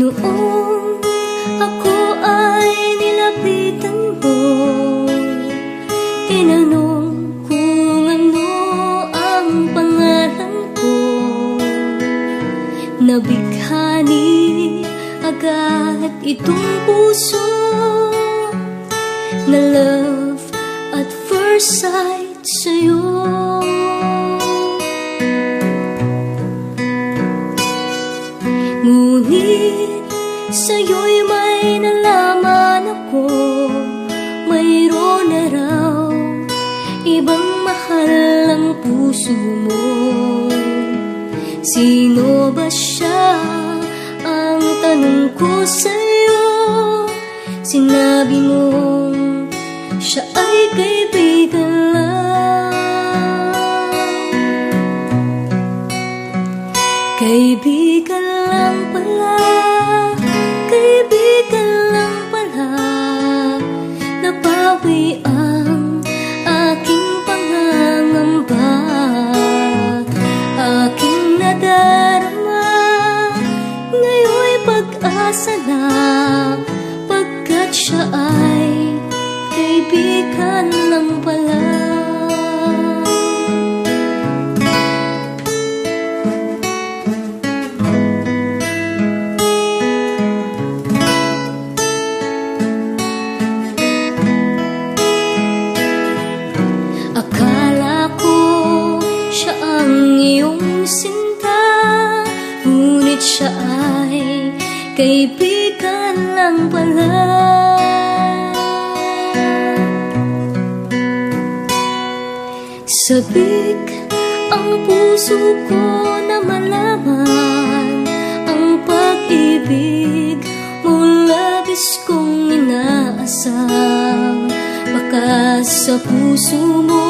Noong ako ay nilapitan mo, tinanong kung ano ang pangalan ko. Nabighani agad itong puso na love at first sight sa'yo. Ngunit sa'yo'y may nalaman ako, mayroon na raw ibang mahal ang puso mo. Sino ba siya? Ang tanong ko sa'yo. Sinabi mo siya ay kaibigan lang. Kaibigan lang pala, kaibigan lang pala. Napawi ang aking pangangamba, aking nadarama. Ngayon'y pag-asa na, pagkat siya ay kaibigan lang pala. Akala ko siya ang iyong sinta, ngunit siya ay kaibigan lang pala. Sabik ang puso ko na malaman ang pag-ibig mo, labis kong inaasam. Baka sa puso mo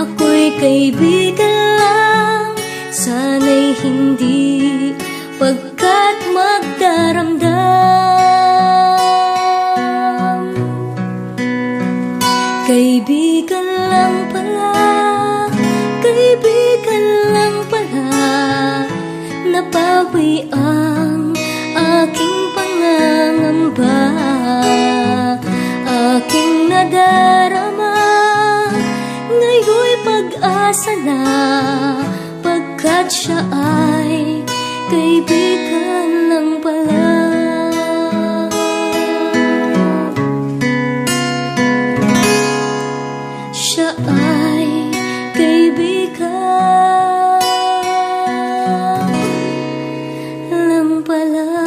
ako'y kaibigan lang, sana'y hindi, pagkat magdaramdam. Kaibigan lang pala, kaibigan lang pala. Napawi ang aking pangangamba, aking nadarama. Ngayon'y pag-asa na, pagkat siya ay kaibigan lang pala. Siya ay kaibigan lang pala.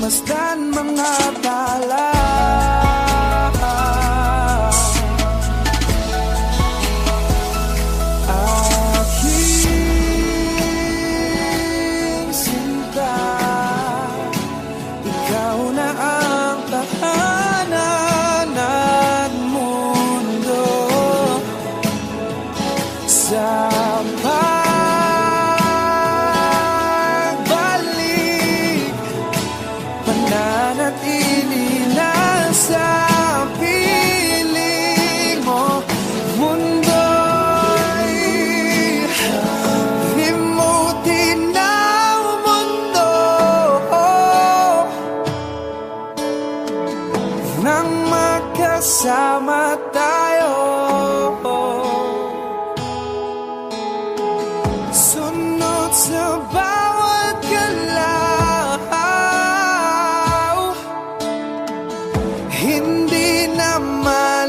masdan mga tala. Aking sinta, ikaw na ang tahanan ng mundo. Sa pagbalik, mananatili na sa piling mo. Mundo'y limutin ng mundo nang magkasama tayo. Sunod sa bawat galaw, hindi na maliligaw.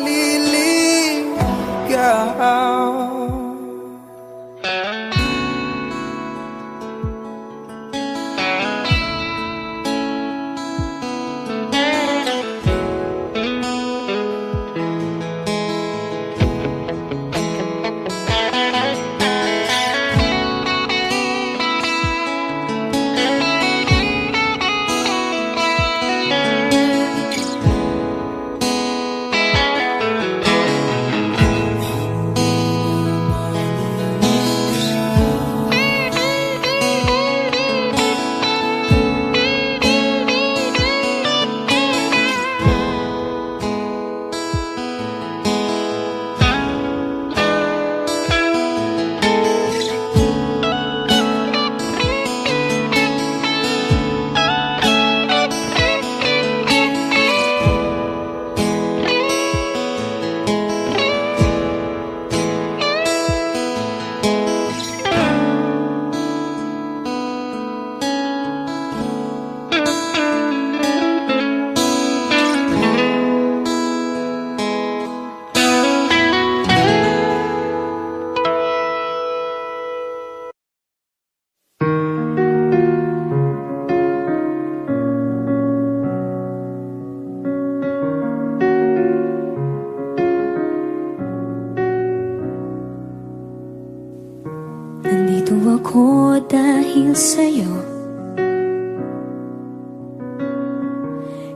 Nandito ako dahil sa'yo.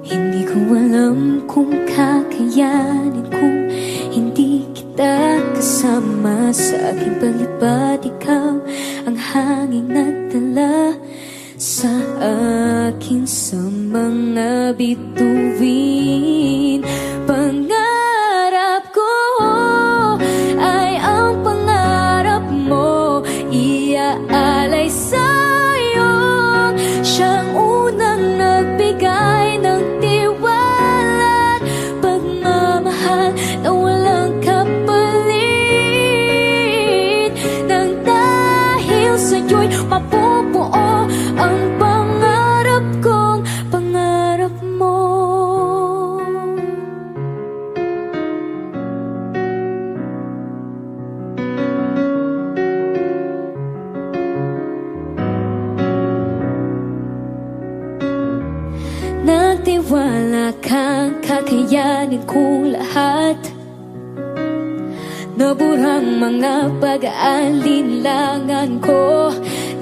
Hindi ko alam kung kakayanin kung hindi kita kasama sa aking palipad. Ikaw ang hanging nagdala sa akin sa mga bituin. Pangarap ko ay ang pangarap mo, iaalay sa'yo. Siyang unang nagbigay ng tiwala at pagmamahal na walang kapalit. Nang dahil sa'yo'y mapubuo ang pangarap kong pangarap mo. Nagtiwala kang kakayanin kong lahat. Naburang mga pag-aalinlangan ko.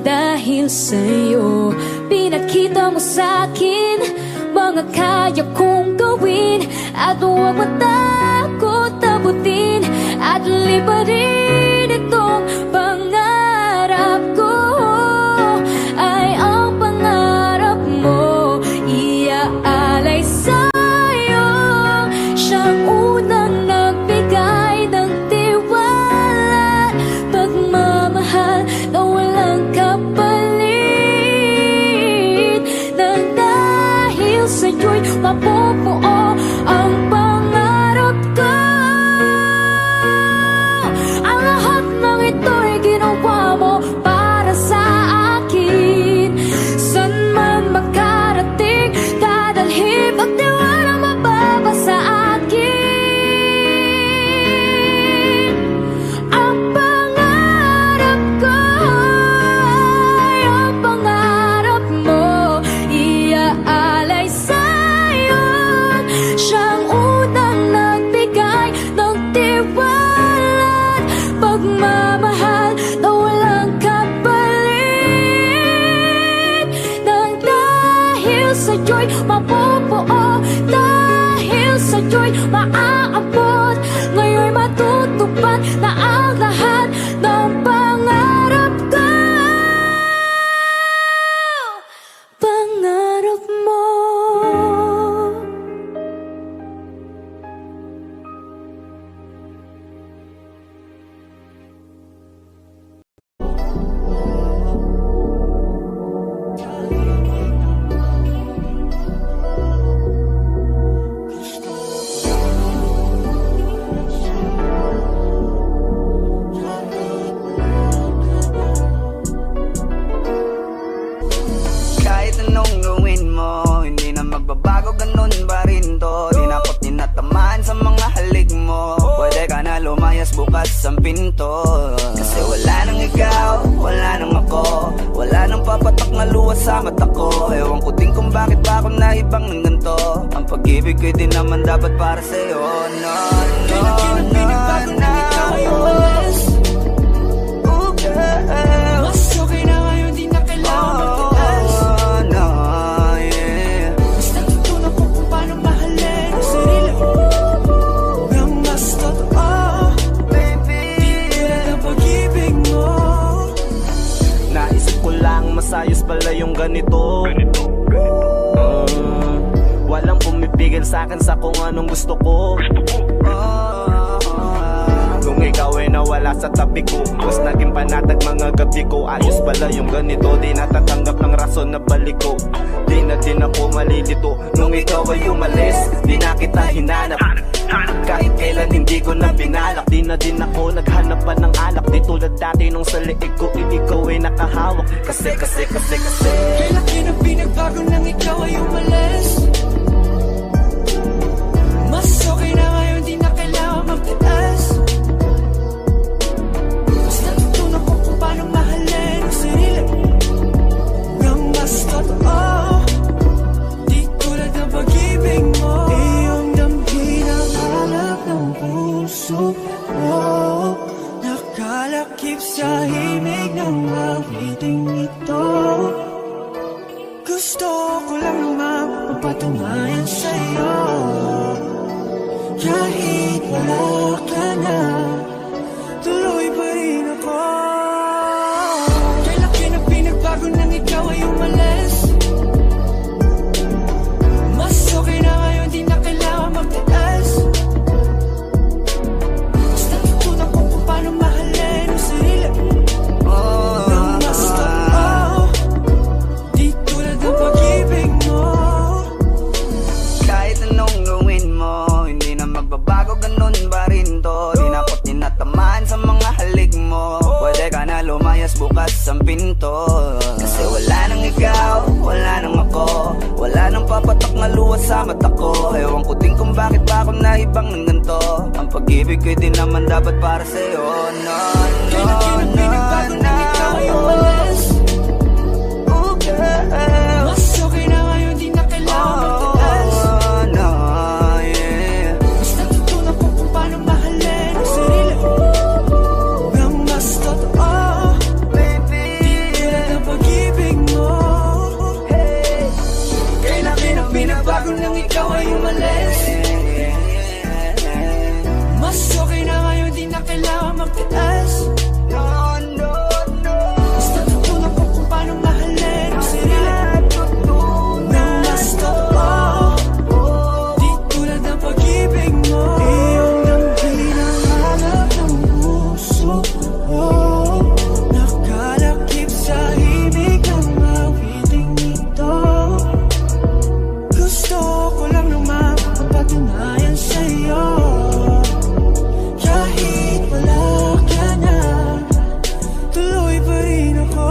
Dahil sa'yo, pinakita mo sa'kin mga kaya kong gawin. At huwag matakot abutin at liparin itong pangarap ko. Ay ang pangarap mo, iaalay sa'yo. Siyang unang nagbigay ng tiwala at pagmamahal na walang kapalit. Nang dahil sa'yo'y mapubuo ang pangarap ko. Ang sa'yo'y mabubuo. Dahil sa'yo'y maaabot. Ngayon'y matutupad na ang lahat ng pangarap ko. Pangarap mo. Kahit anong gawin mo, hindi na magbabago, ganun pa rin to. Di na ako't tinatamaan sa mga halik mo. Pwede ka na lumayas, bukas ang pinto. Kasi wala nang ikaw, wala nang ako. Wala nang papatak na luha sa mata ko. Ewan ko din kung bakit ba ako naibang ng ganito. Ang pag-ibig ko'y di naman dapat para sa'yo. No, no, no, no. Oh, girl. Mas okay na ngayon, di na kailangan magtiis. No, yeah. Mas natutunan ko kung paano mahalin ang sarili nang mas totoo. Baby, Tulad ng pag-ibig mo. Naisip ko lang masayos pala yung ganito. Walang pumipigil sa'kin sa kung anong gusto ko. Kung ikaw ay nawala sa tabi ko, mas naging panatag mga gabi ko. Ayos pala yung ganito, di natatanggap ng rason na balik ko. Di na din ako malilito nung ikaw ay umalis. Di na kita hinanap, kahit kailan hindi ko na pinalak. Di na din ako naghanap pa ng alak. Di tulad dati nung sa liig ko, ikaw ay nakahawak. Kasi Kailan na pinagbago nang ikaw ay umalis. Mas okay na ngayon, di na kailangan magtiis. Mas natutunan ko kung paano mahalin ang sarili nang mas totoo. Di tulad ng pag-ibig mo. Iyong damhin ang hanap ng puso mo. Nakalakip sa himig ng awiting ito. Gusto ko lang naman mapatunayan sa'yo. Kahit wala ka na, tuloy pa rin ako. Kailan na pinagbago nang ikaw ay umalis. Mas okay na ngayon, di na kailangan magtiis. Mas natutunan ko kung paano mahalin ang sarili nang mas totoo. Di tulad ng pag-ibig mo. kahit anong gawin mo, hindi na magbabago, ganun pa rin to. Di na ako't tinatamaan sa mga halik mo. Pwede ka na lumayas, bukas ang pinto. Kasi wala nang ikaw, wala nang ako. Wala nang papatak na luha sa mata ko. Ewan ko din kung bakit ba ako naibang ng ganito. Ang pag-ibig ko'y di naman dapat para sa'yo. No, no, Kailan no, pinagbago no. nang ikaw ay umalis. Oh, girl. Mas okay na ngayon, di na kailangan magtiis. Oh, no, yeah. Mas natutunan ko kung paano mahalin ang sarili nang mas totoo. Baby, Tulad ng pag-ibig mo. Kailan pinagbago nang ikaw ay umalis. Mas okay na ngayon, di na kailangan magtiis. no, no, no. Mas natutunan ko kung paano mahalin ang sarili nang mas totoo. Di tulad ng pag-ibig mo. Iyong damhin ang hanap ng puso ko. Nakalakip sa himig ng awiting ito. Gusto ko lang naman mapatunayan sa'yo. Kahit wala ka na, tuloy pa rin ako.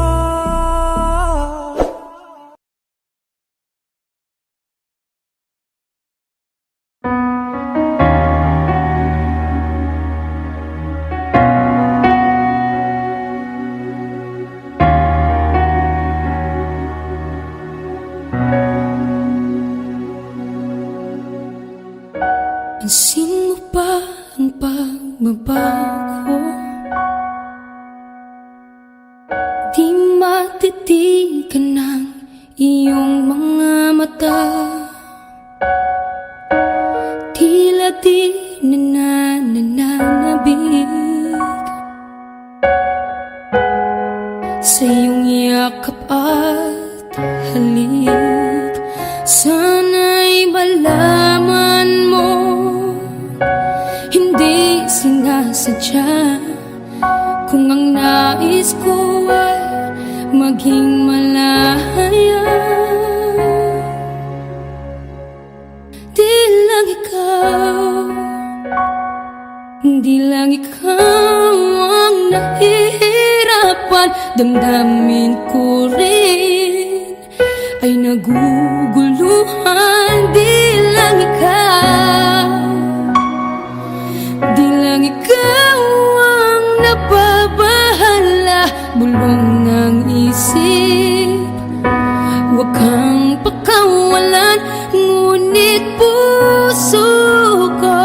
Pansin mo ba ang pagbabago? Di matitigan ng iyong mga mata. yakap at halik. Sana'y malaman mo, hindi sinasadya. Kung ang nais ko ay maging malaya, di lang ikaw, di lang ikaw ang nahihirapan. Damdamin ko rin ay naguguluhan. Di lang ikaw, di lang ikaw ang nababahala. Bulong ng isip, huwag kang pakawalan, ngunit puso ko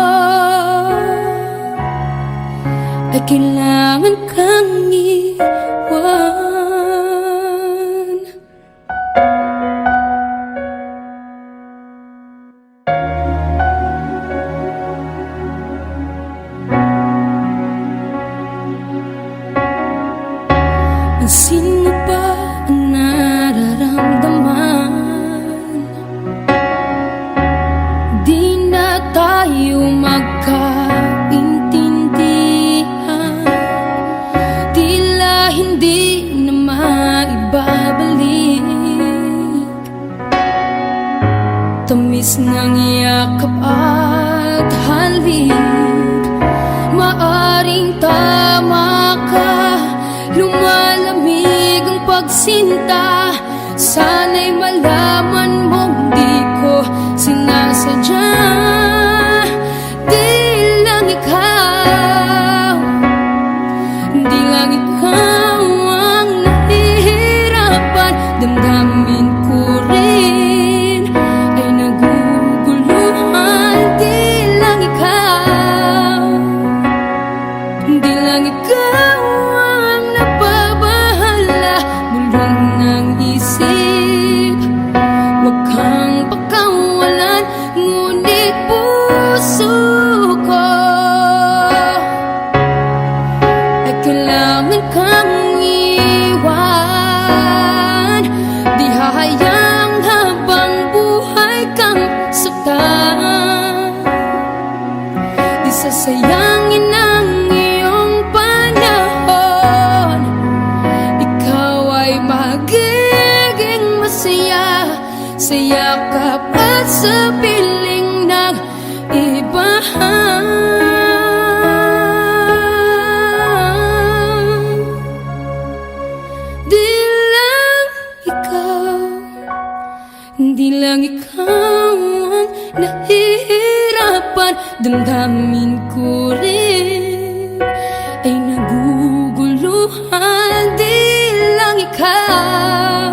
ay kailangan kang iwan. Pansin mo ba ang nararamdaman? Di na tayo magkaintindihan, tila hindi na maibabalik. Tamis ng yakap at halik, maaring tama ka. Lumalamig ang pagsinta, sana'y malaman mong di ko sinasadya. Di lang ikaw, di lang ikaw ang nahihirapan. Damdamin ko rin ay naguguluhan. Di lang ikaw, di lang ikaw ang nababahala. Bulong ng isip, huwag kang pakawalan, ngunit puso ko ay kailangan kang iwan. Di hahayang habang buhay kang saktan, di sasayangin ang iyong panahon. Ikaw ay magiging masaya sa yakap at sa piling ng iba. Di lang ikaw, di lang ikaw ang nahihirapan. Damdamin ko rin ay naguguluhan. Di lang ikaw,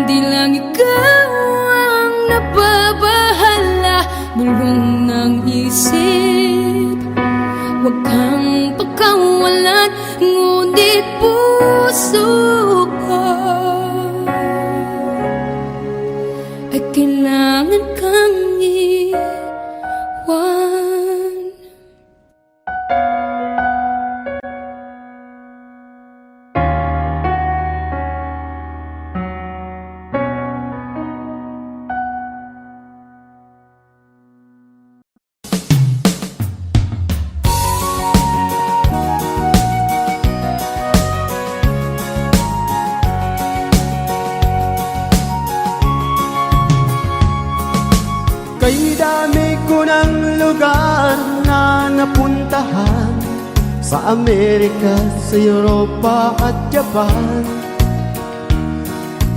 di lang ikaw ang nababahala. Bulong ng isip, huwag kang pagkawalan, ngunit puso ko ay kailangan kang iwan. Kay dami ko ng lugar na napuntahan, sa Amerika, sa Europa at Japan.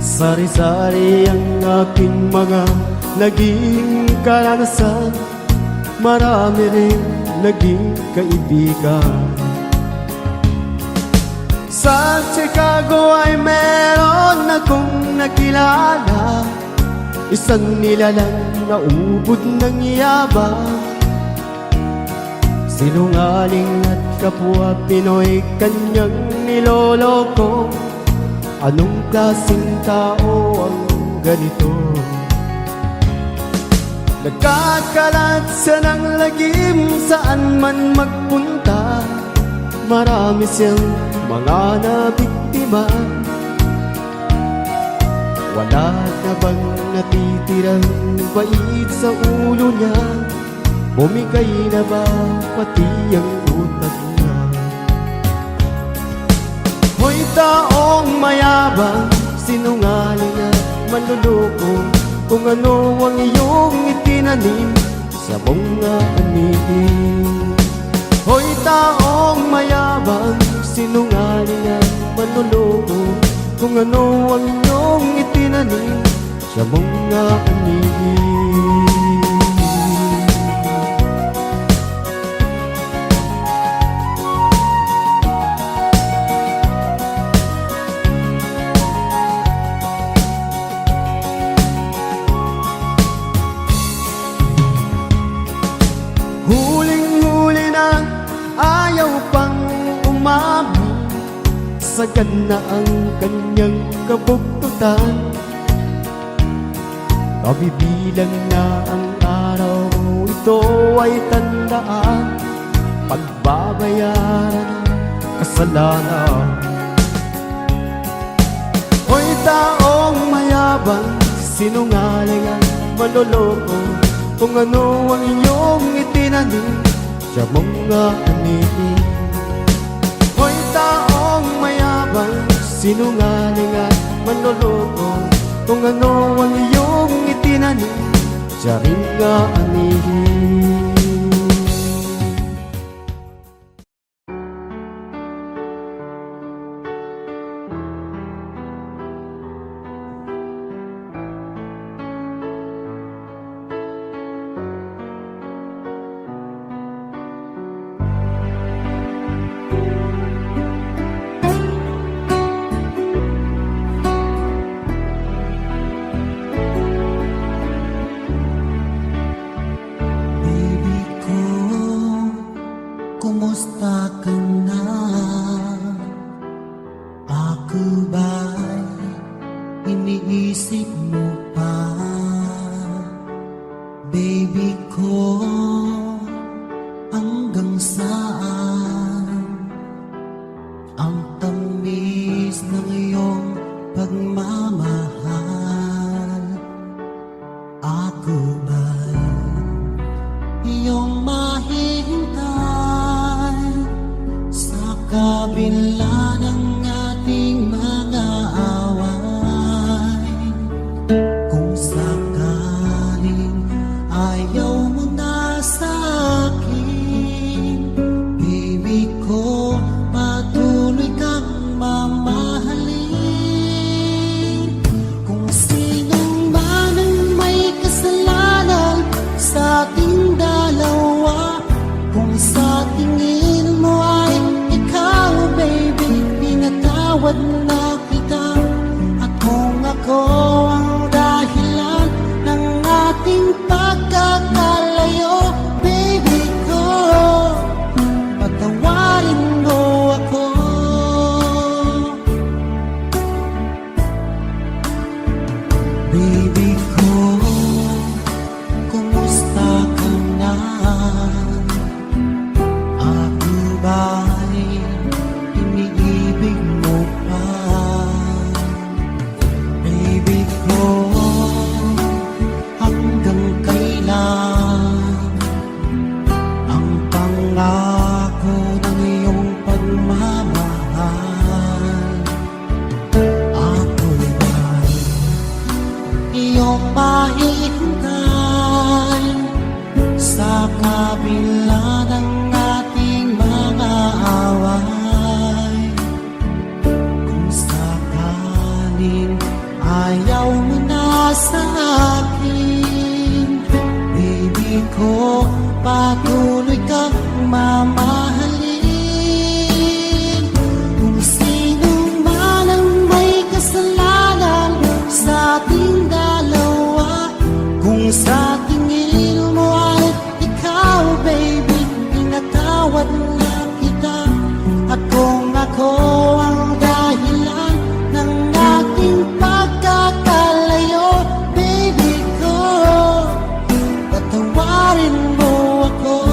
Sari-sari ang aking mga naging karanasan, marami rin naging kaibigan. Sa Chicago ay meron akong nakilala, isang nilalang na ubod ng yabang. Sinungaling at kapwa Pinoy kanyang niloloko. Anong klaseng tao ang ganito? Nagkakalat siya ng lagim saan man magpunta. Marami siyang mga nabiktima? Wala na bang natitirang bait sa ulo niya? Bumigay na ba pati ang utak niya? Hoy taong mayabang, sinungaling at manluloko, kung ano ang iyong itinanim sa mga anihin. Hoy taong mayabang, sinungaling at manluloko, kung ano ang iyong itinanim sa mga anihin. Huling-huli na, ayaw pang umamin, sagad na ang kanyang kabugtutan. Kabibilang na ang araw, ito ay tandaan, pagbabayaran ng kasalanan. Hoy taong mayabang, sinungaling at manloloko, kung ano ang iyong itinanim sa mga anihin. Hoy taong mayabang, sinungaling at manloloko, kung ano ang iyong itinanim sa mga anihin. Kumusta ka na? Ako ba'y iniisip mo pa? Baby ko, hanggang saan ang tamis ng iyong pagmamahal? Ako ba'y iyong mahihintay sa kabila ng ating mga away? Kung sakaling ayaw mo na sa akin, baby ko, patuloy kang mamahalin. Kung sinong man ang may kasalanan sa ating dalawa, kung sa tingin mo ay ikaw, baby, pinatawad na kita. At kung ako ang dahilan ng ating pagkakalayo, baby ko, patawarin mo ako. Baby ko, kumusta ka na? Ako ba'y iniibig mo pa? Baby ko, hanggang kailan ang pangako ng iyong pagmamahal? Ako ba'y iyong mahihintay sa kabila ng ating mga away? Kung sakaling ayaw mo na sa akin, baby ko, patuloy kang mamahalin. Kung sino man ang may kasalanan sa ating dalawa, kung sa tingin mo ay ikaw, baby, pinatawad na kita. At kung ako ang dahilan ng ating pagkakalayo, baby ko, patawarin mo ako.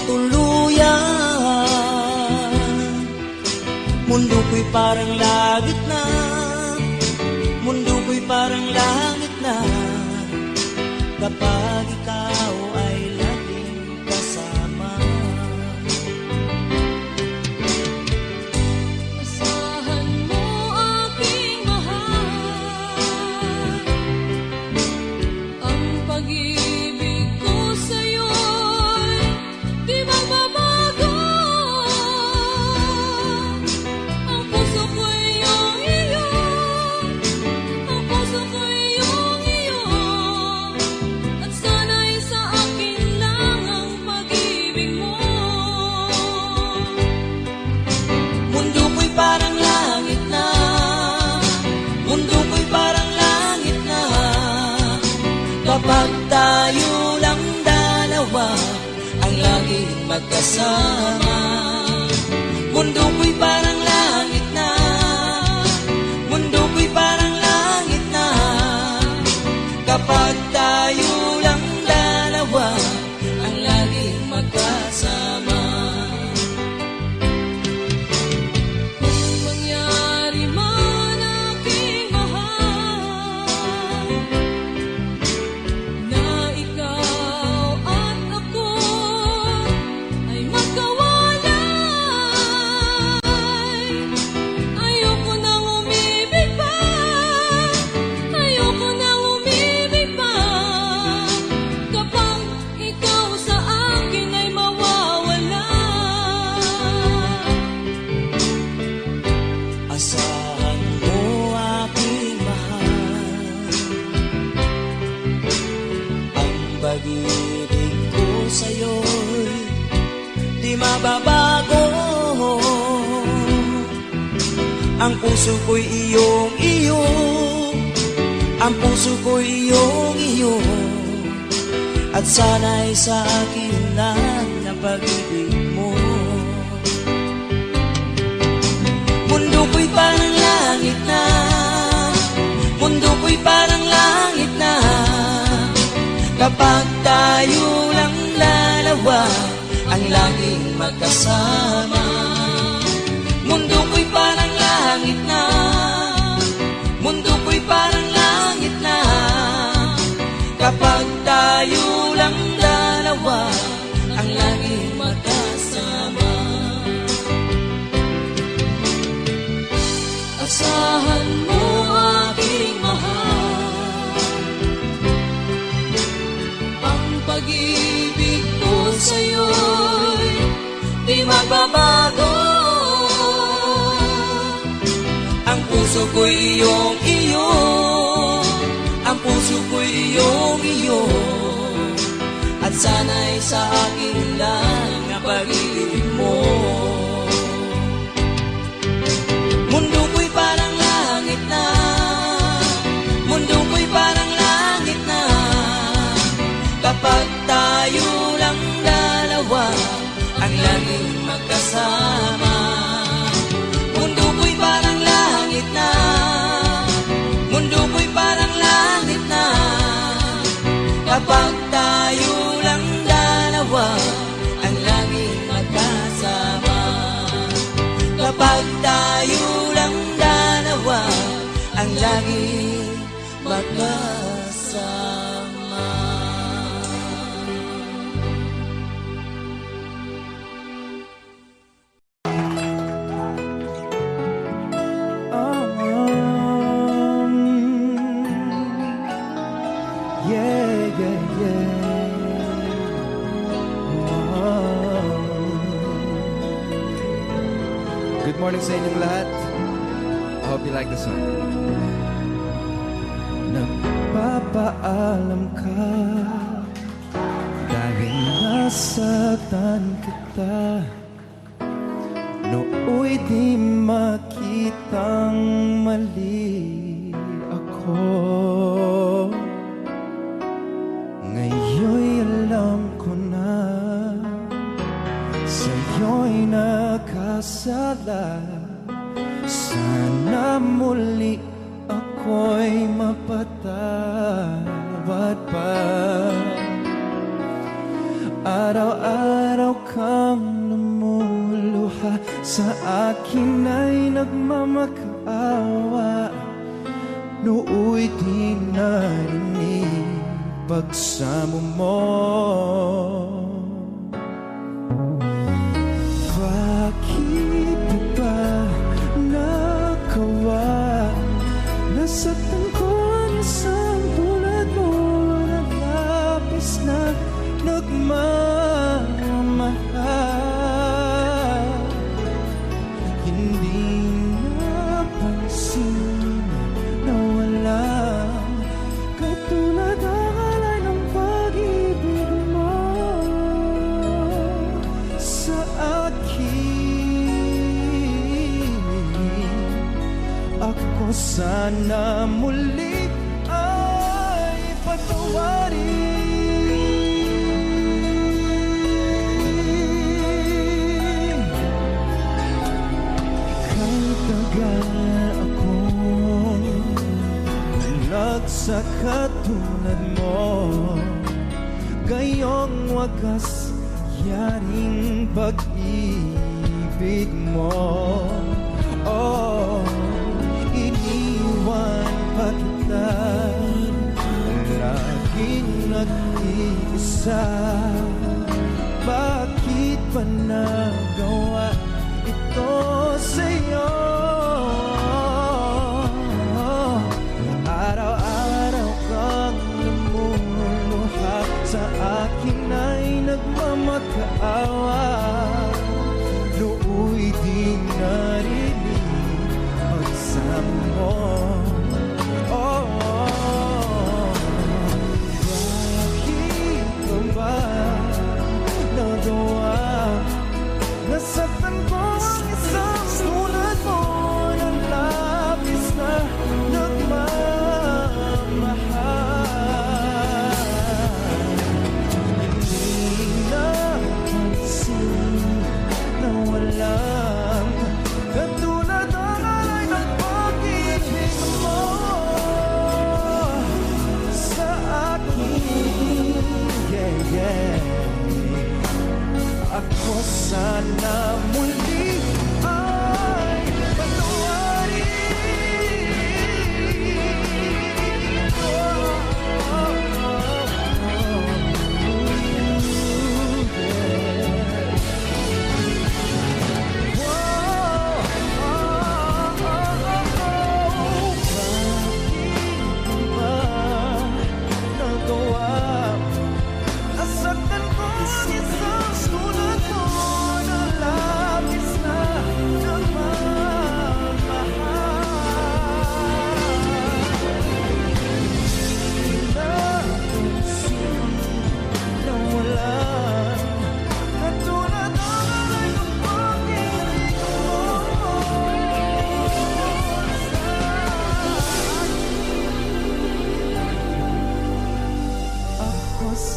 tuluyan. Mundo ko'y parang langit na, mundo ko'y parang langit na, kapag ikaw ay laging kasama. Asahan mo aking mahal, ang pag-ibig ko sa'yo'y di magbabago. Ang puso ko'y iyong iyo, ang puso ko'y iyong iyo, at sana'y sa akin lang ang pag-ibig mo. Mundo ko'y parang langit na, mundo ko'y parang langit na, kapag tayo lang dalawa ang laging magkasama. Mundo ko'y parang langit na, mundo ko'y parang langit na, kapag tayo lang dalawa ang laging magkasama. Kung mangyari man aking mahal, na ikaw at ako ay magkawalay, ayoko nang umibig pa, ayoko nang umibig pa, kapag ikaw sa akin ay mawawala. Asahan mo aking mahal, ang pag-ibig ko sa'yo'y di mababago. Ang puso ko'y iyong iyo, ang puso ko'y iyong iyo, at sana'y sa akin lang ang pag-ibig mo. Mundo ko'y parang langit na, mundo ko'y parang langit na, kapag tayo lang dalawa ang laging magkasama. Mundo ko'y parang langit na, mundo ko'y parang langit na, kapag tayo lang dalawa ang laging magkasama. Asahan mo aking mahal, ang pag-ibig ko sa'yo'y di magbabago. Ang puso ko'y iyong iyo, ang puso ko'y iyong iyo, at sana'y sa akin lang ang pag-ibig mo. Mundo ko'y parang langit na, mundo ko'y parang langit na, kapag tayo lang dalawa ang laging magkasama. Mundo ko'y parang langit na, mundo ko'y parang langit na, kapag tayo lang dalawa ang laging magkasama. Kapag tayo lang dalawa ang laging magkasama. Yeah, yeah, yeah. Good morning sa inyong lahat. I hope you like the song. Nagpapaalam ka dahil nasaktan kita. Nooy di makitang mali ako. Ngayon'y alam ko na sa'yo'y nakasala. Sana muli ako'y mapatawad pa. Araw-araw kang lumuluha, sa akin ay nagmamakaawa. Nooy di narinig pagsamo mo. Bakit ba nakawa? Nasaktan ko ang isang tulad mo, naglapis na nagmamahal. Hindi napansin na walang katulad ang alay ng pag-ibig mo sa akin. Ako sana muli ay patawarin. Sa katulad mo, gayong wagas yaring pag-ibig mo. Oh, iniwan pa kita, laging nag-iisa. Bakit pa nagawa ito sa'yo? Sa akin ay nagmamakaawa. Nooy di narinig pagsamo mo. Oh, bakit ko ba nagawa? Nasaktan ko ang isang tulad mo, ng lapis na nagmamahal. Katulad ang alay ng pag-ibig mo sa akin. Yeah, yeah. Ako sana muli ay patawarin.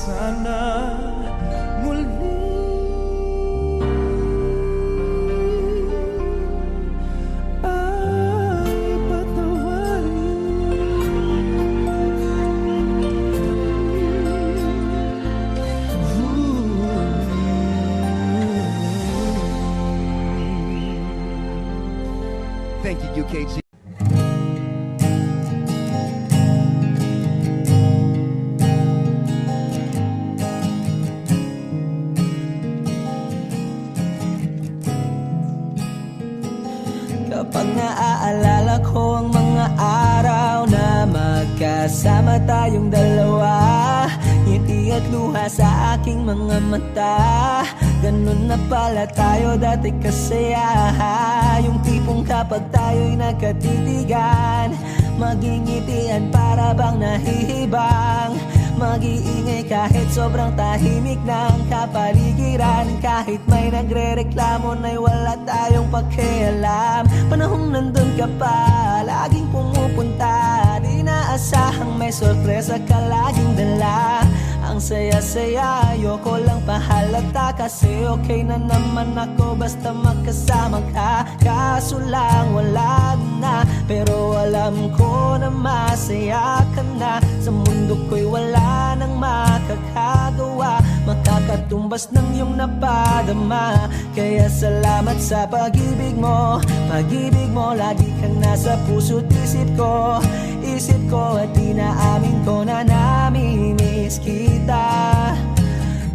Sana muli ay patawarin. Thank you, UKG. Kapag naaalala ko ang mga araw na magkasama tayong dalawa, ngiti at luha sa aking mga mata. Ganun na pala tayo dati kasaya. Yung tipong kapag tayo'y nagkatitigan, magingitian para bang nahihibang. Mag-iingay kahit sobrang tahimik ng kapaligiran. Kahit may nagre-reklamo na'y wala tayong pakialam. Panahong nandun ka pa, laging pumupunta. Di naasahang may sorpresa ka laging dala. Ang saya-saya, ayoko lang pahalata. Kasi okay na naman ako basta magkasama ka. Kaso lang wala na, pero alam ko na masaya ka na. Sa mundo ko'y wala nang makakagawa. makakatumbas ng iyong napadama. Kaya salamat sa pag-ibig mo. Pag-ibig mo, lagi kang nasa puso't isip ko. Isip ko at inaamin ko na namimiss kita.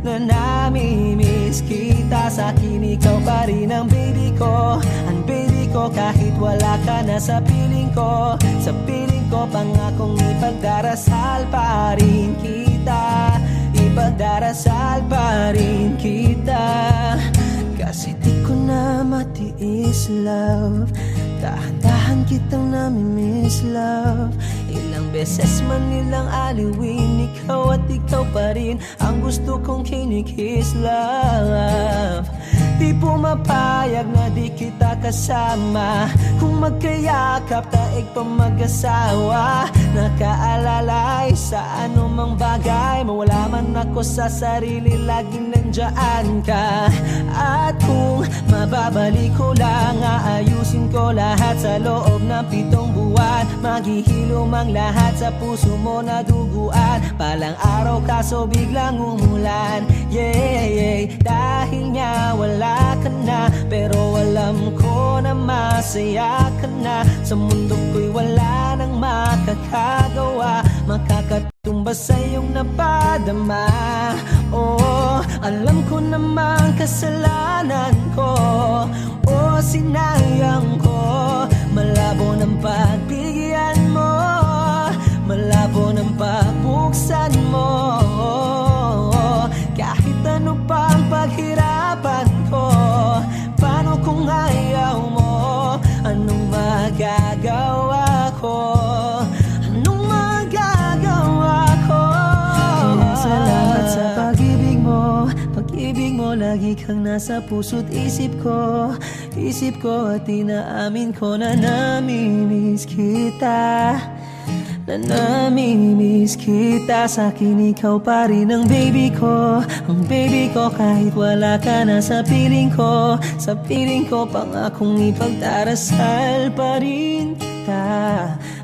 Na namimiss kita. Sa'kin ikaw pa rin ang baby ko. Ang baby ko kahit wala ka na sa piling ko. Sa piling ko pangakong ipagdarasal pa rin kita. Ipagdarasal pa rin kita. Kasi di ko na matiis love. Dahan-dahan kitang namimiss love. Ilang beses man nilang aliwin, ikaw at ikaw pa rin ang gusto kong kinikiss love. Di pumapayag na di kita kasama. Kung magkayakap taig pa mag-asawa. Nakaalalay sa anumang bagay. Mawala man ako sa sarili, laging nandiyan ka. At kung mababalik ko lang, aayusin ko lahat sa loob ng 7 buwan. Maghihilom ang lahat sa puso mo na duguan. Palang araw kaso biglang umulan. Yeah, yeah. Dahil nga wala ka na, pero alam ko na masaya ka na. Sa mundo ko'y wala nang makakagawa. Makakatumbas sa iyong napadama. Oh, alam ko namang kasalanan ko. Oh, sinayang ko. Malabo ng pagbigyan mo. Malabo ng pagbuksan mo. Kahit ano pang paghirapan ko. Paano kung ayaw mo? Anong magagawa ko? Anong magagawa ko? Kaya salamat sa pag-ibig mo. Pag-ibig mo, lagi kang nasa puso't isip ko. Isip ko at inaamin ko na namimiss kita. Na namimiss kita. Sa'kin ikaw pa rin ang baby ko. Ang baby ko kahit wala ka na sa piling ko. Sa piling ko pangakong ipagdarasal pa rin kita.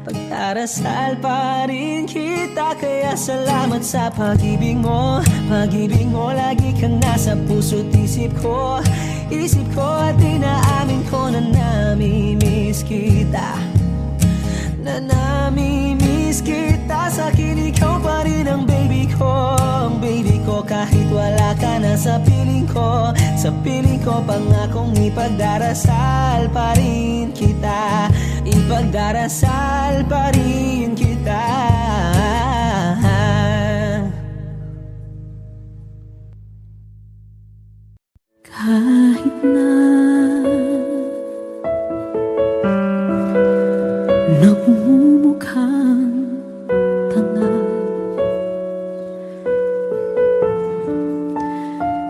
Pagdarasal pa rin kita. Kaya salamat sa pag-ibig mo. Pag-ibig mo, lagi kang nasa puso't isip ko. Isip ko at inaamin ko na namimiss kita. Na namimiss kita. Sa'kin ikaw pa rin ang baby ko. Ang baby ko kahit wala ka na sa piling ko. Sa piling ko pangakong ipagdarasal pa rin kita. Ipagdarasal pa rin kita. Kahit na nagmumukhang tanga,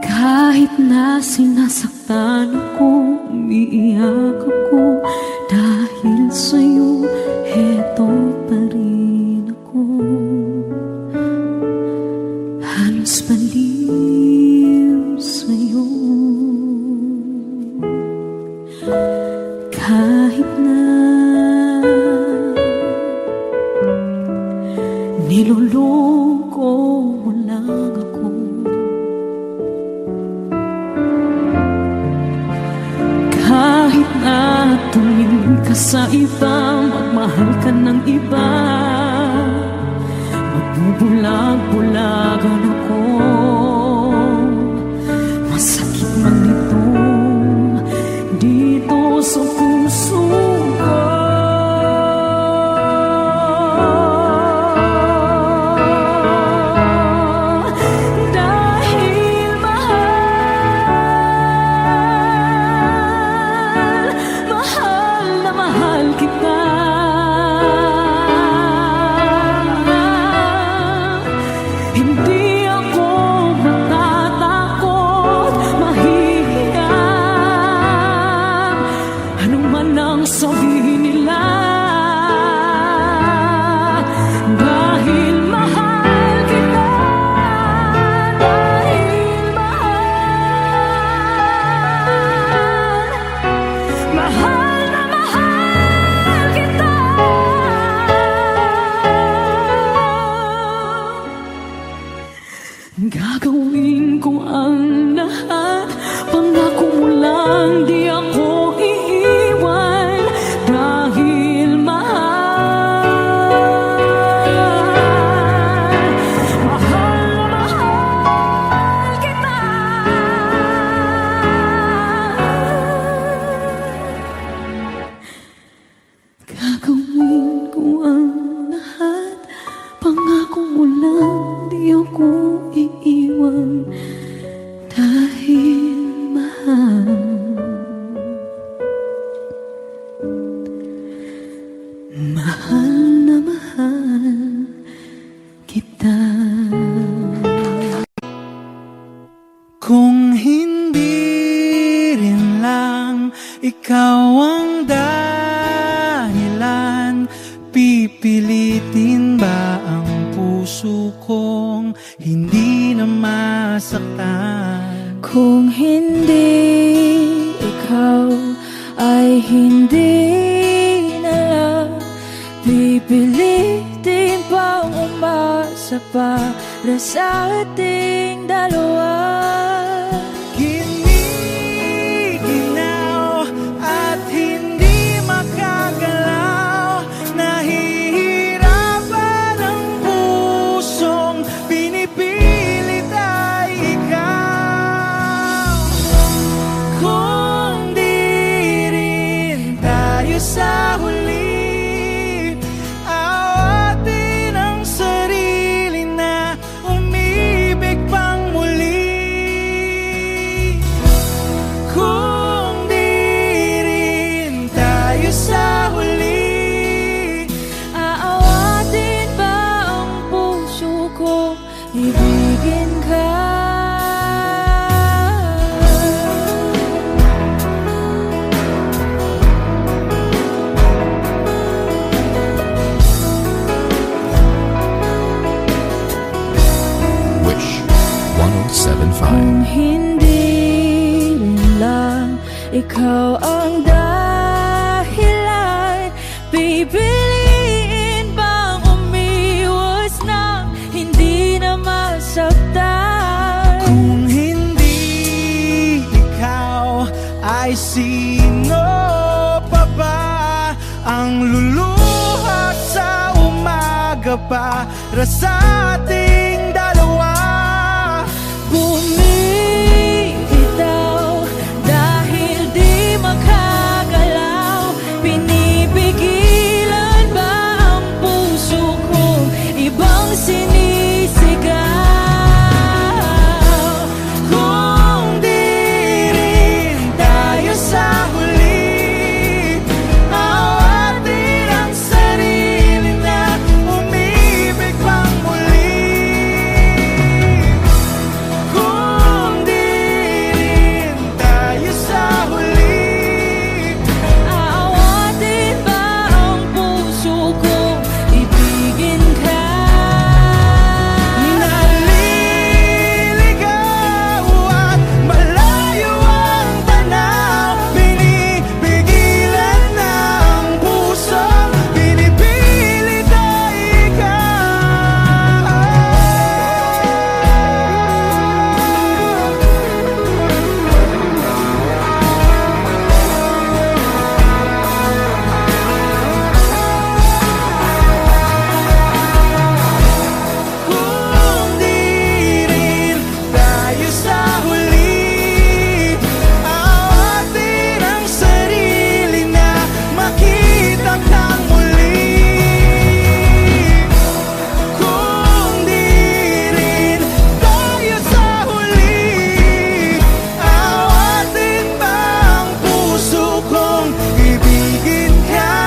kahit na sinasaktan ako, umiiyak ako, dahil sa'yo heto pa rin ako. Halos baliw sa'yo. Kahit na niloloko mo lang ako, kahit na tumingin ka sa iba, magmahal ka ng iba, magbubulag-bulagan ako. Masakit man ito dito sa puso ko. Gagawin ko ikaw ang dahilan. Pipilitin ba ang puso kong hindi na masaktan? Kung hindi ikaw ay hindi na lang, pipilitin pang umasa para sa ating dalawa. Giniginaw at hindi makagalaw, nahihirapan ang pusong pinipilit ay ikaw. Kung di rin tayo sa huli, awatin ang sarili na umibig pang muli. Kung di rin tayo sa huli, Aawatin ba ang puso ko, ibigin ka? Wish 1075. Kung hindi rin lang ikaw ang dahilan, pipiliin bang umiwas nang hindi na masaktan? kung hindi ikaw, ay sino pa ba ang luluha sa umaga para sa ating dalawa? Bumibitaw dahil di makagalaw, pinipigilan ba ang puso kong ibang sinisigaw? Kung di rin tayo sa huli, awatin ang sarili na umibig pang muli. Kung di rin tayo sa huli, Aawatin ba ang puso kong ibigin ka? naliligaw at malayo ang tanaw, pinipigilan ng puso, pinipilit ay ikaw. Kung di rin tayo sa huli, awatin ang sarili na makita kang muli. Kung di rin tayo sa huli, awatin ba ang puso kong ibigin ka?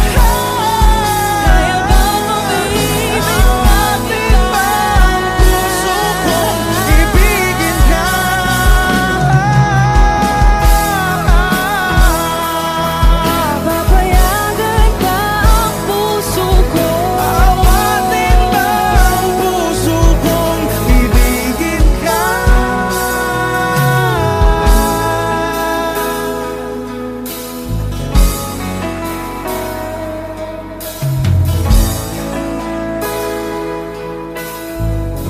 Kaya bang umibig Awatin ba ang puso kong ibigin ka? Papayagan ba ang puso ko? Awatin ba ang puso kong ibigin ka?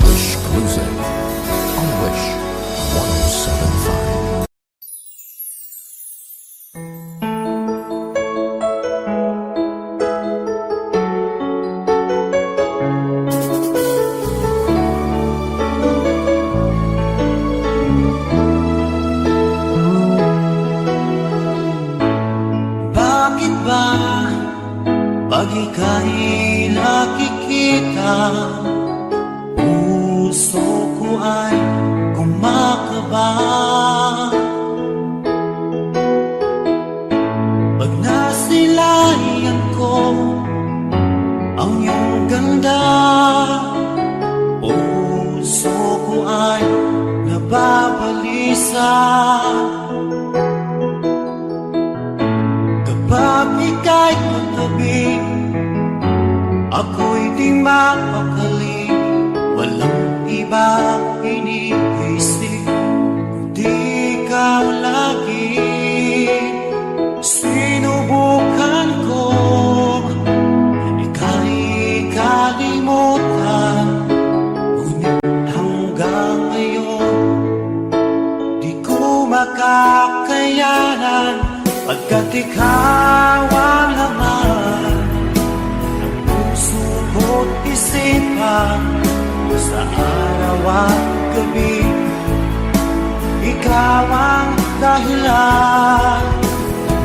Wish exclusive on Wish 1075. Bakit ba pag ika'y nakikita, puso ko ay kumakaba? Pag nasilayan ko ang iyong ganda, puso ko ay nagbabalisa. Kapag ika'y katabi, ako'y di mapakali. Walang ibang iniisip, di ikaw lagi. Sinubukan ko ika'y kalimutan, ngunit hanggang ngayon di ko makakayanan. Pagkat ikaw ang laman ng puso ko't isipan, sa araw at gabi ikaw ang dahilan.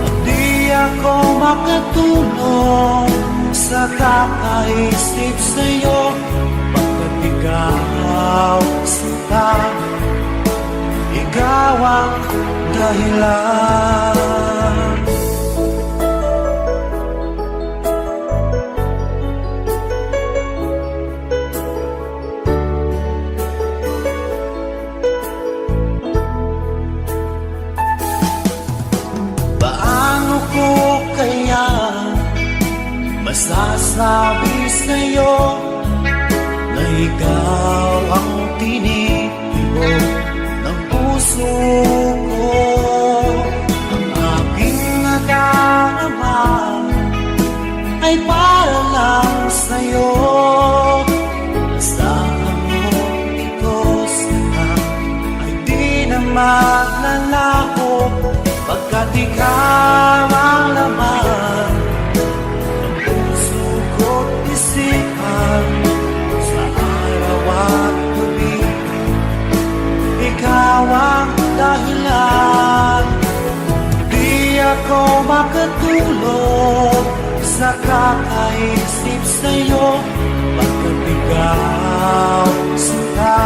At di ako makatulog sa kakaisip sa'yo, pagkat ikaw sinta, ikaw ang dahilan. Paano ko kaya masasabi sa'yo na ikaw ang tinitibok ng puso ko? Ang aking nadarama ay para lang sa'yo. Asahan mo ito sana ay di na maglalaho, pagkat ikaw ang laman ng puso ko't isipan, sa araw at gabi ikaw ang dahilan. Di ako makatulog sa kakaisip sa'yo, pagkat ikaw sinta,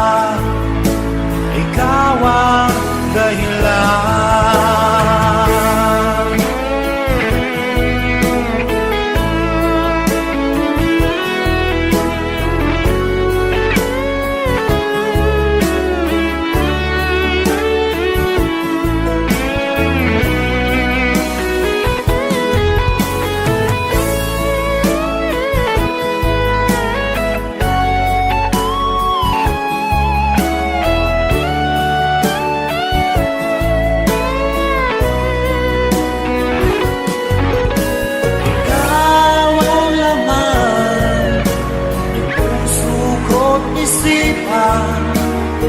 ikaw ang dahilan.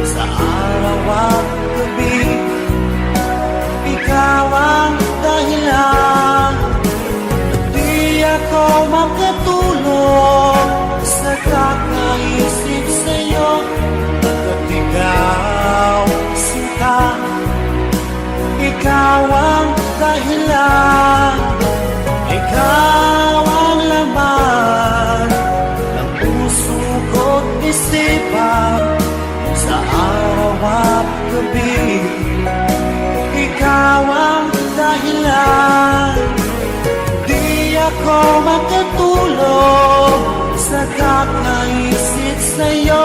Sa araw at gabi ikaw ang dahilan. At di ako makatulog sa kakaisip sa'yo, pagkat ikaw sinta, ikaw ang dahilan. Ikaw ang laman ng puso ko't isipan, sa araw at gabi ikaw ang dahilan. Di ako makatulog sa kakaisip sa'yo,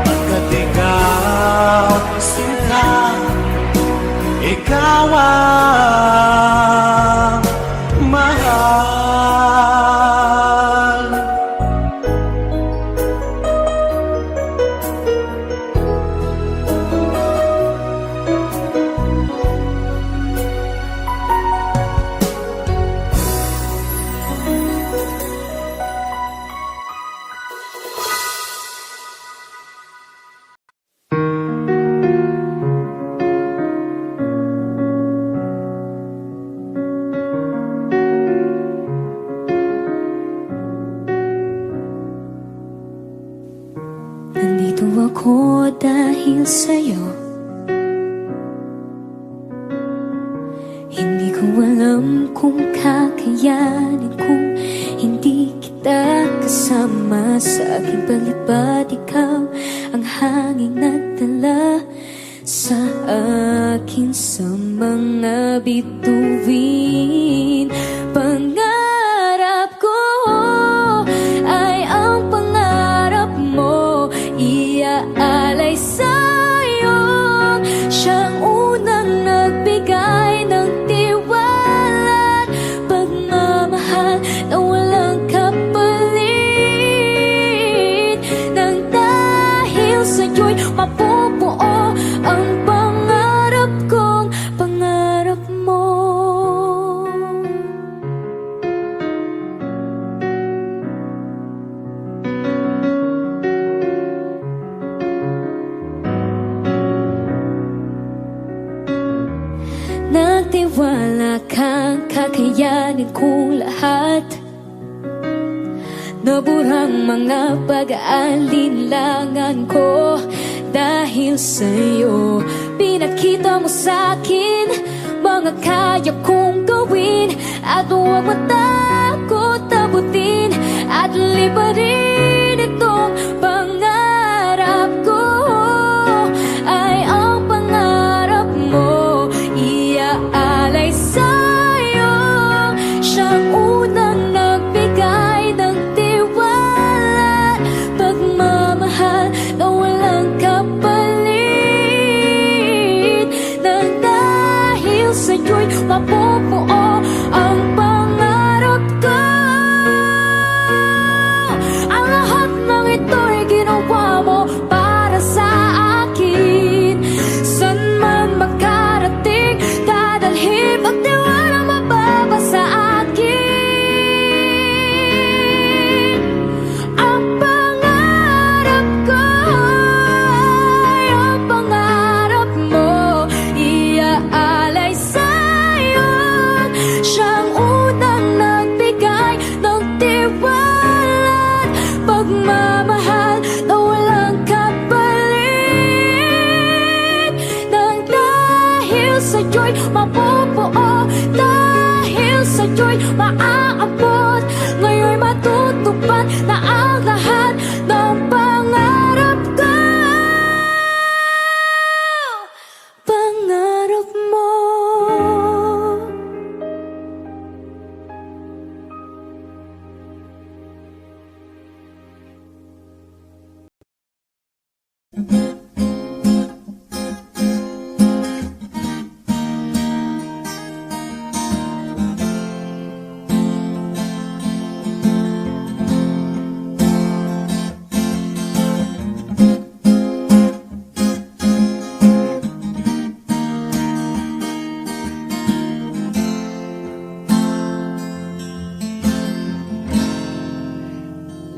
pagkat ikaw sinta, ikaw ang mahal. Nandito ako dahil sa'yo. Hindi ko alam kung kakayanin kung hindi kita kasama sa aking palibad. Ikaw ang hanging nagdala sa akin sa mga bituin. Pangarap ko ay ang pangarap mo, iaalay sa'yo sa'yo'y mapupuo ang pangarap kong pangarap mo. Nagtiwala kang kakayanin kong lahat. Naburang mga pag-aalinlangan ko. Dahil sa'yo, pinakita mo sa'kin mga kaya kong gawin. At huwag matakot abutin at liparin itong pangarap ko. Ay ang pangarap mo, iaalay sa'yo. Siyang unang nagbigay ng tiwala, pagmamahal na walang kapalit. Nang dahil sa'yo'y mapupuo ang pangarap ko. Ang lahat ng ito'y ginawa mo para sa akin. San man makarating, dadalhin ang tiwalang mababa sa akin. Ang pangarap ko ay ang pangarap mo, iaalay sa'yo. Siyang unang nagbigay ng tiwala at pagmamahal na walang kapalit. Nang dahil sa'yo'y mapupuo, dahil sa'yo'y maaabot, ngayon'y matutupad na ang lahat ng pangarap ko. Pangarap mo.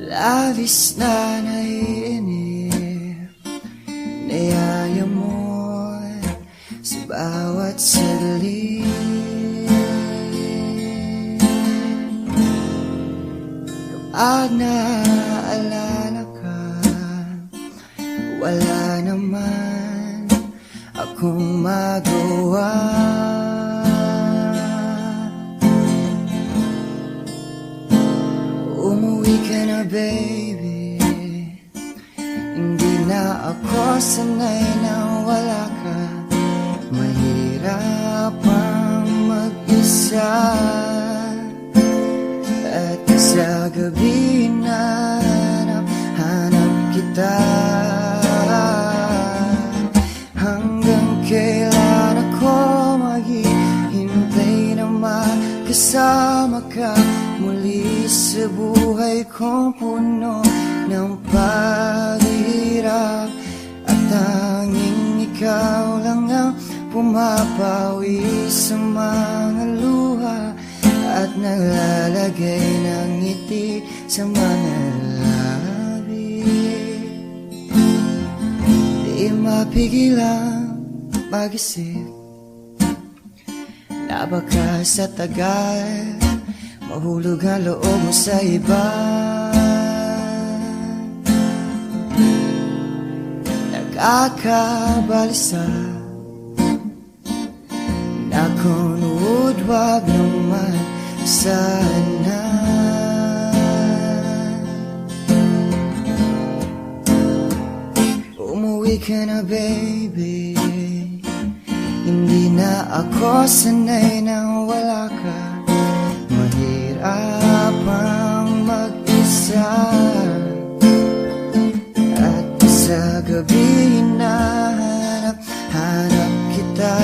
Labis na naiinip, niyaya mo sa bawat saglit. Kapag naaalala ka, wala naman akong magawa. Umuwi ka na, baby. Hindi na ako sanay na wala ka. Mahirap ang mag-isa. At sa gabi hanap kita. Hanggang kailan ako maghihintay na makasama ka muli sa buhay kong puno ng paghihirap. At tanging ikaw lang ang pumapawi sa mga luha at naglalagay ng ngiti sa mga labi. Di mapigilang mag-isip na baka sa tagal mahulog ang loob mo sa iba. Nakakabalisa na kung wag naman sana. Umuwi ka na, baby. Hindi na ako sanay na wala ka. Mahirap ang mag-isa. At sa gabi hanap kita.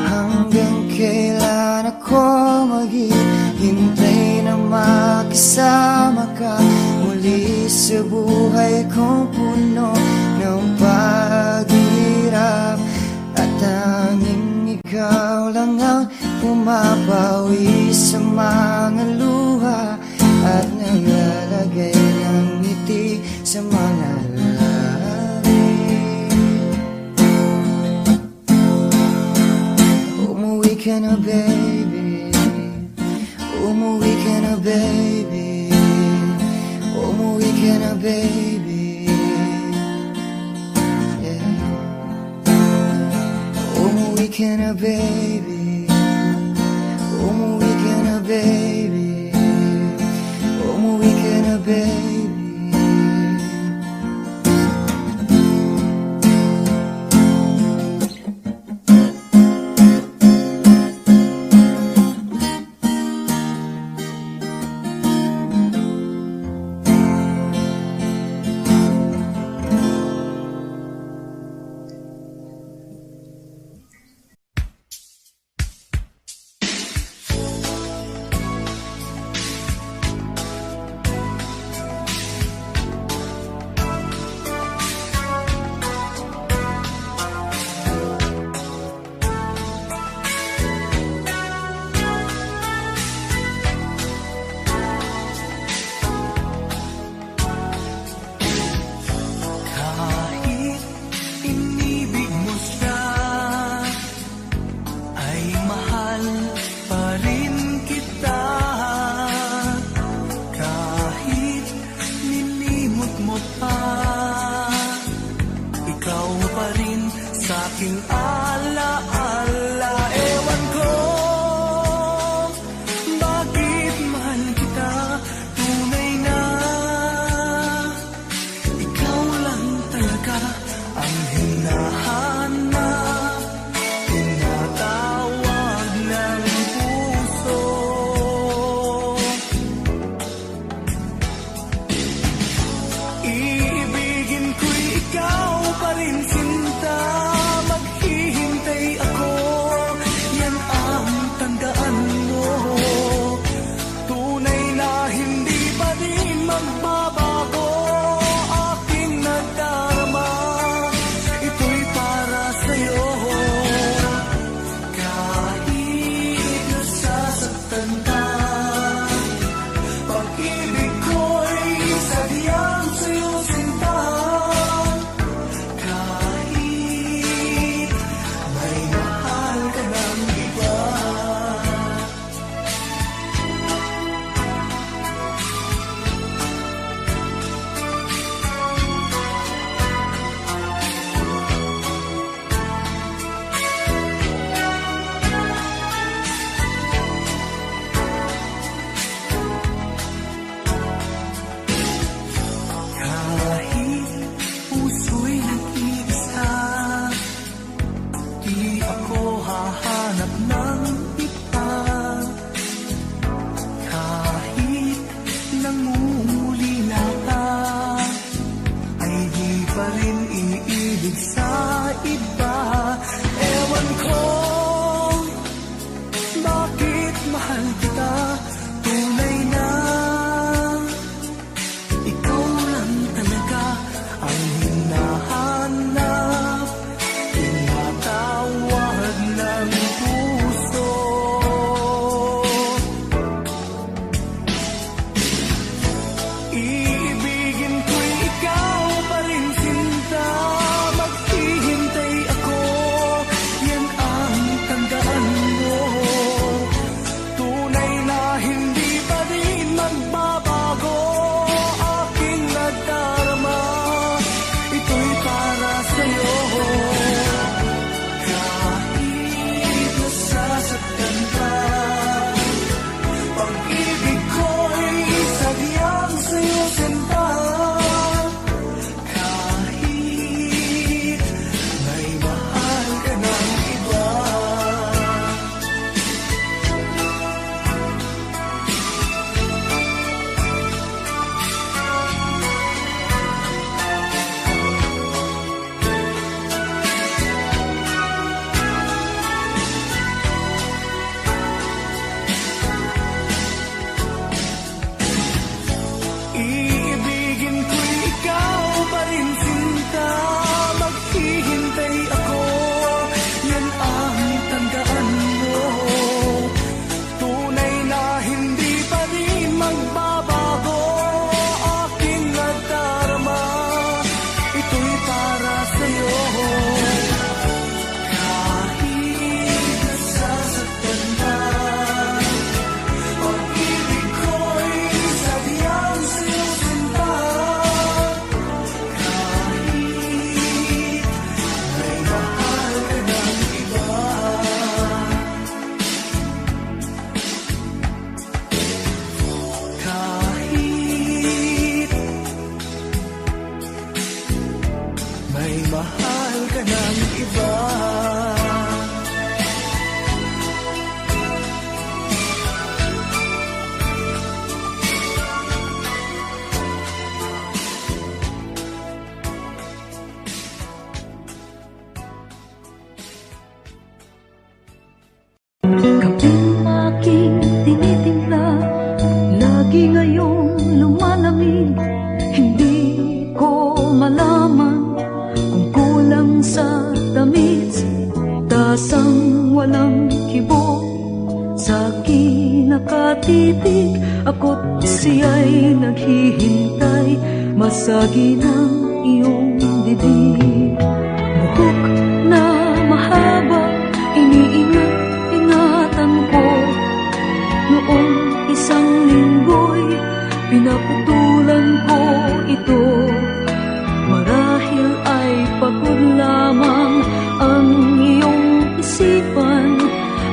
Hanggang kailan ako maghihintay na makasama ka muli sa buhay buhay kong puno ng paghihirap, at tanging ikaw lang ang pumapawi sa mga luha at naglalagay ng ngiti sa mga labi. Umuwi ka na baby, umuwi ka na baby, umuwi ka na baby, yeah. Umuwi ka na baby, umuwi ka na baby, umuwi ka na baby. Kahit inibig mo siya, ay mahal pa rin kita. Kahit nilimot mo pa, ikaw pa rin sa'king alaala. Ewan ko bakit mahal kita, tunay na ikaw lang talaga ang hinahanap, tinatawag ng puso. Iibigin ko'y ikaw pa rin sinta, maghihintay ako, yan ang tandaan mo. Tunay na hindi pa rin magbabago aking nadarama, ito'y para sa'yo. Kahit nasasaktan ka, pag-ibig ko'y sadyang sa'yo sinta. Kahit may mahal ka ng iba, kahit puso'y nag-iisa, di ako hahanap ng iba. Kahit nangungulila ka, ay di pa rin iniibig sa iba. Ewan ko bakit mahal kita, tunay na ikaw lang talaga ang hinahanap, tinatawag ng puso. Iibigin ko'y ikaw pa rin sinta, maghihintay mahal ka ng iba. Kaping aking tinitimpla, lagi ngayong lumalamig. Hindi ko malaman kung kulang sa tamis, tasang walang kibo sa akin nakatitig. Ako't siya'y naghihintay, masagi ng iyong bibig. Buhok na mahaba, iniingat-ingatan ko. Noong isang linggo'y pinaputulan ko ito. Marahil ay pagod lamang ang iyong isipan,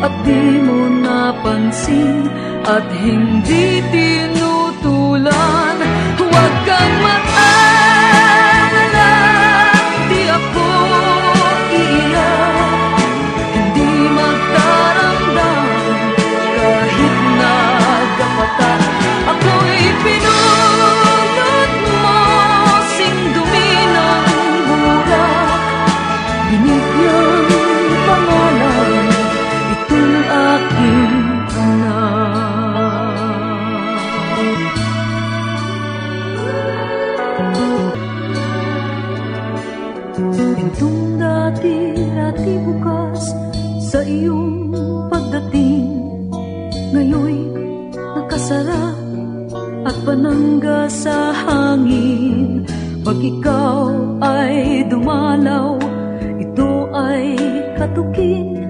at di mo napansin at hindi tinutulan. Huwag kang mag-alala, di ako iiyak, hindi magdaramdam kahit nagkapatan. Ako'y pinulot mo, sing dumi ng burak, binigyang pangalan, itong aking anak. Itong dati bukas sa iyong pagdating, ngayon'y nakasara at panangga sa hangin. Pag ikaw ay dumalaw, ito ay katukin.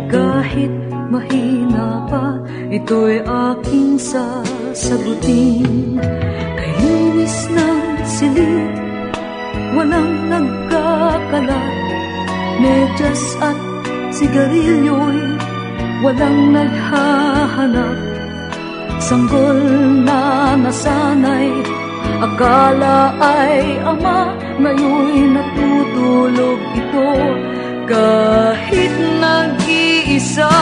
Kahit mahina pa, ito'y aking sasagutin. Kainis ng silid, walang nagkakalat, medyas at sigarilyo'y walang naghahanap. Sanggol na nasanay, akala ay ama, ngayon'y natutulog ito kahit nag-iisa.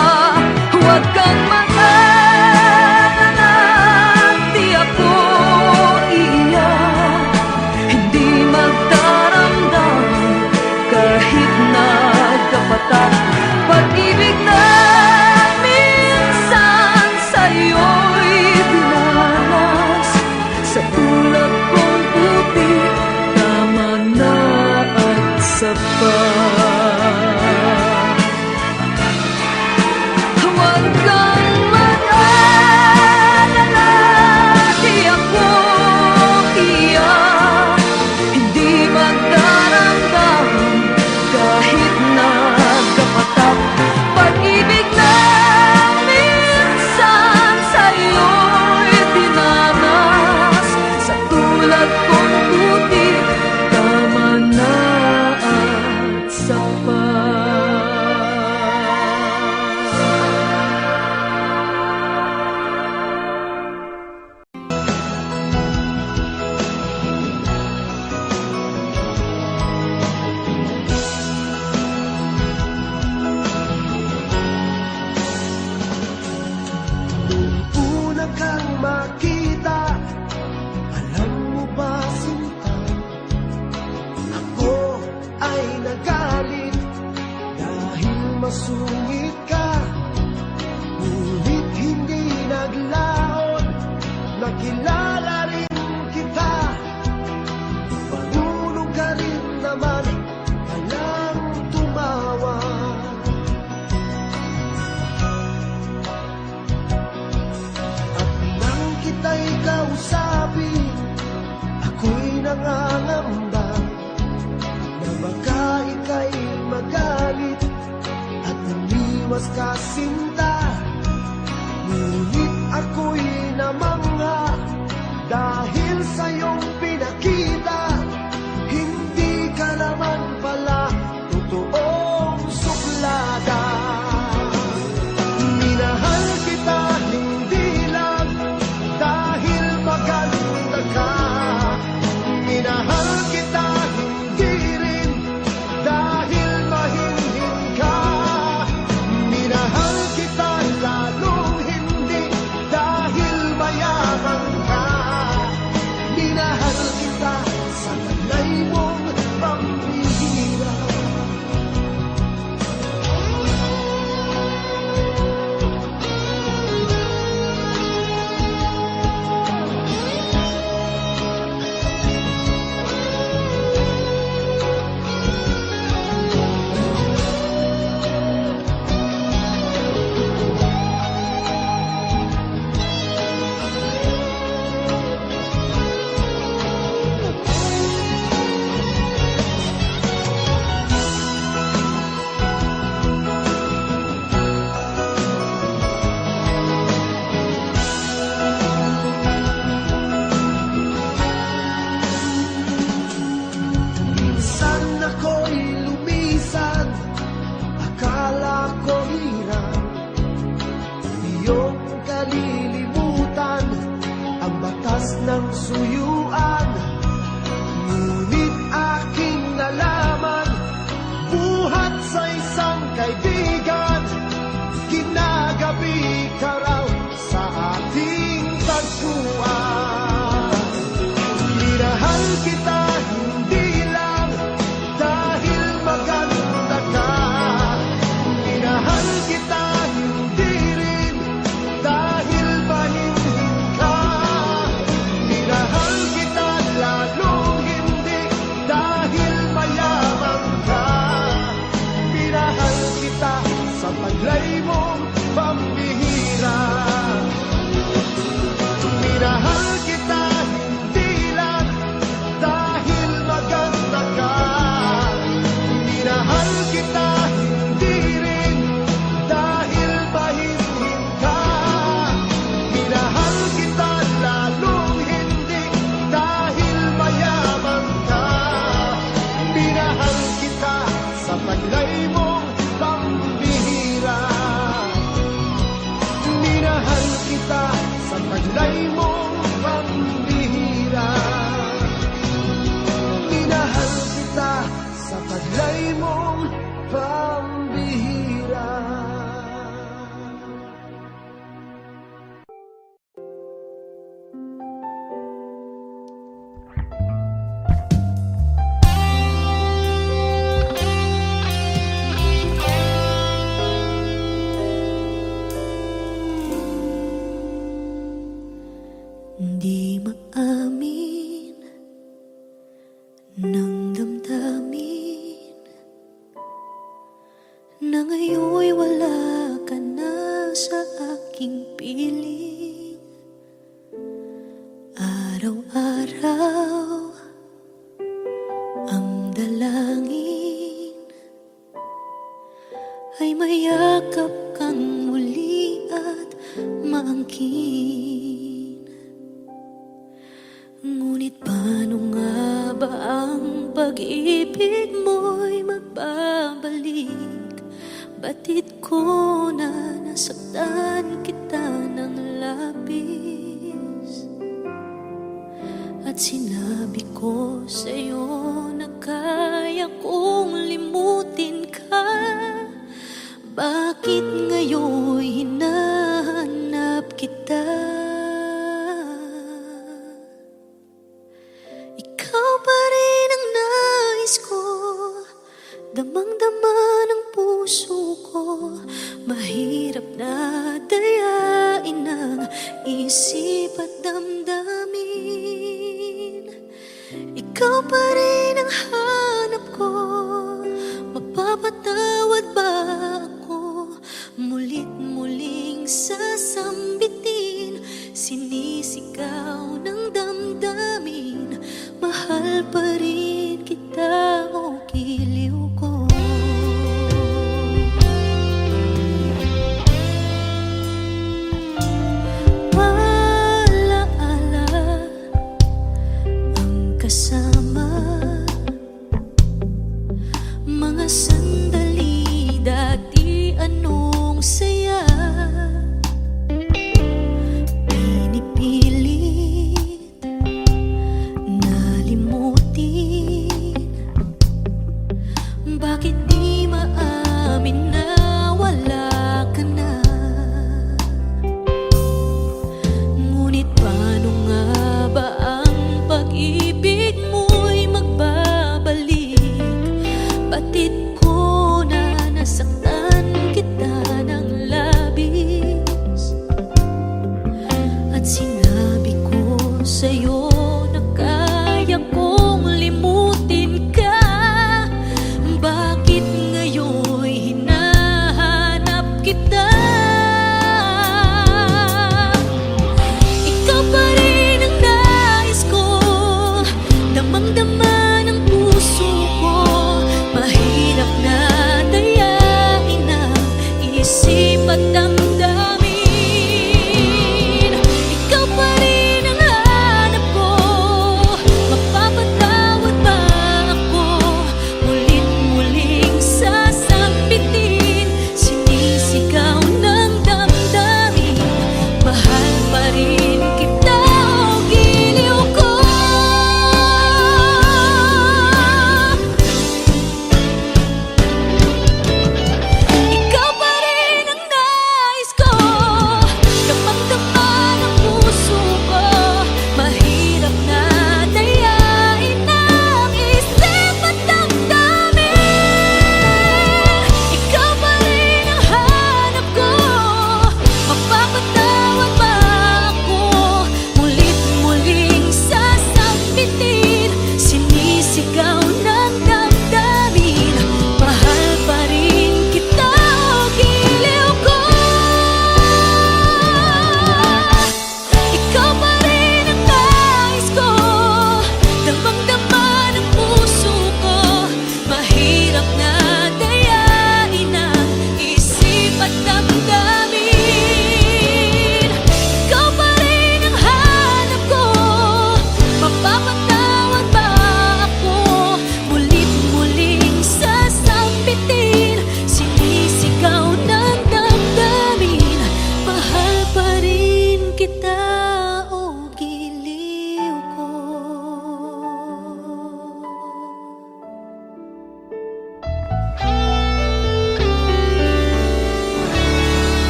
Huwag kang mag-alala, di ako iiyak, hindi magdaramdam kahit nagkapatan. Pag-ibig na minsan sa'yo'y binalas, sa tulad kong puti, tama na at sapat. Huwag kang mag-alala, di ako iiyak, hindi magdaramdam kahit nagkapatap. Pag-ibig na minsan sa'yo'y dinanas, sa tulad kong puti, tama na at sapat. Una kang makita, alam mo ba sinta, ako ay nagalit dahil masungit ka. Ngunit hindi naglaon, nakilala rin kita. Marunong ka rin naman, walang tumawa. Nang kita'y kausapin, ako'y nangangamba na baka ika'y magalit at naniwas ka sinta. Ngunit ako'y namangha dahil sa iyong pinakita, hindi ka naman pala totoong suplada. Minahal kita hindi lang dahil maganda ka, minahal kita hindi rin mong pambihira. Di maamin ng damdamin na ngayon'y wala ka na sa aking piling. Araw-araw ang dalangin ay mayakap kang muli at maangkin. Ngunit paano nga ba ang pag-ibig mo'y magbabalik? Batid ko na nasaktan kita ng labis, at sinabi ko sa'yo na kaya kong limutin ka. Bakit ngayon hinahanap kita? Ikaw pa rin ang nais ko, damang-dama ng puso ko. Mahirap na dayain ang isip at damdamin. Ikaw pa rin ang hanap ko, mapapatawad ba ako? Mulit-muling sasambitin, sinisigaw ng damdamin. Mahal pa rin kita, o giliw ko. Alaala ang kasama, mga sandali dati anong saya. Pinipilit nalimutin, bakit di maamin na wala ka na? Ngunit paano nga ba ang pag-ibig mo'y magbabago?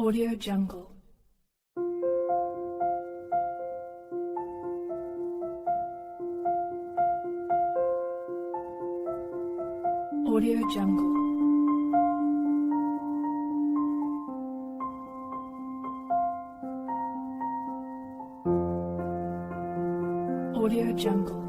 Audio Jungle. Audio Jungle. Audio Jungle.